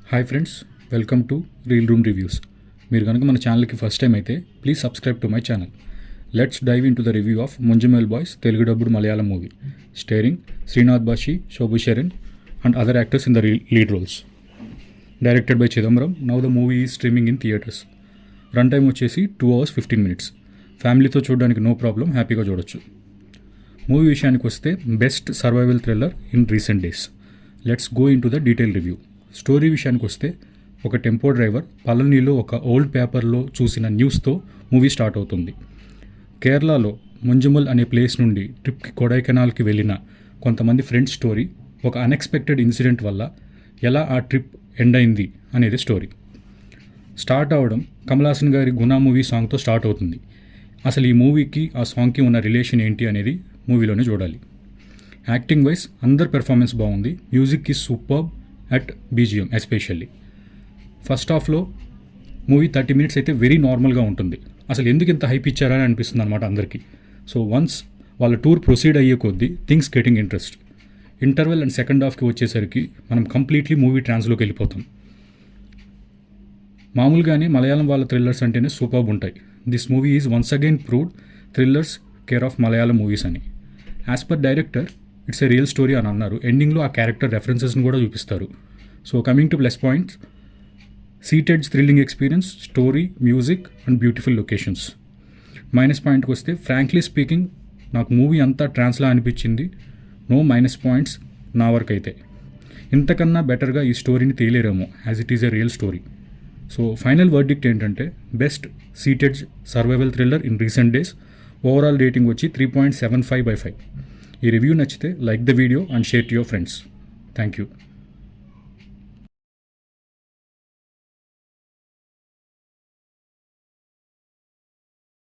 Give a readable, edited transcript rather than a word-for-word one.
Hi friends, welcome to Reel Room Reviews. మీరు కనుక మన ఛానల్కి ఫస్ట్ టైం అయితే please subscribe to my channel. Let's dive in to the review of Manjummel Boys Telugu dubbed Malayalam movie starring Sreenath Bhasi, Shobhu Sharan and other actors in the lead roles. Directed by Chidambaram. Now the movie is streaming in theatres. Run time వచ్చేసి 2 hours 15 minutes. ఫ్యామిలీతో చూడడానికి no problem, హ్యాపీగా చూడొచ్చు. Movie విషయానికి వస్తే best survival thriller in recent days. Let's go in to the detail review. Story విషయానికి వస్తే ఒక టెంపో డ్రైవర్ పళనిలో ఒక ఓల్డ్ పేపర్లో చూసిన న్యూస్తో మూవీ స్టార్ట్ అవుతుంది. కేరళలో ముంజమల్ అనే ప్లేస్ నుండి ట్రిప్కి కొడైకెనాల్కి వెళ్ళిన కొంతమంది ఫ్రెండ్స్ స్టోరీ, ఒక అన్ఎక్స్పెక్టెడ్ ఇన్సిడెంట్ వల్ల ఎలా ఆ ట్రిప్ ఎండ్ అయింది అనేది స్టోరీ. స్టార్ట్ అవడం కమల్ హాసన్ గారి గునా మూవీ సాంగ్తో స్టార్ట్ అవుతుంది. అసలు ఈ మూవీకి ఆ సాంగ్కి ఉన్న రిలేషన్ ఏంటి అనేది మూవీలోనే చూడాలి. యాక్టింగ్ వైజ్ అందరి పెర్ఫార్మెన్స్ బాగుంది. Music is superb at BGM especially. First హాఫ్లో మూవీ 30 minutes అయితే వెరీ నార్మల్గా ఉంటుంది. అసలు ఎందుకు ఇంత హైప్ ఇచ్చారని అనిపిస్తుంది అనమాట అందరికీ. సో వన్స్ వాళ్ళ టూర్ ప్రొసీడ్ అయ్యే కొద్దీ things getting interest. Interval and second హాఫ్కి వచ్చేసరికి మనం కంప్లీట్లీ మూవీ ట్రాన్స్లోకి వెళ్ళిపోతాం. మామూలుగానే మలయాళం వాళ్ళ థ్రిల్లర్స్ అంటేనే సూపర్బ్ ఉంటాయి. This movie is once again proved thrillers care of Malayalam movies అని. As per director it's a real story అని అన్నారు. ఎండింగ్లో ఆ క్యారెక్టర్ రెఫరెన్సెస్ని కూడా చూపిస్తారు. So coming to plus points, seat edges thrilling experience, story, music and beautiful locations. Minus పాయింట్కి వస్తే ఫ్రాంక్లీ స్పీకింగ్ నాకు మూవీ అంతా ట్రాన్స్లా అనిపించింది. నో మైనస్ పాయింట్స్ నా వరకు అయితే. ఇంతకన్నా బెటర్గా ఈ స్టోరీని తేలేరేమో, as it is a real story. So final verdict ఏంటంటే best seat edge survival thriller in recent days. Overall rating వచ్చి 3.75/5. ఈ రివ్యూ నచ్చితే like the video and share to your friends. Thank you.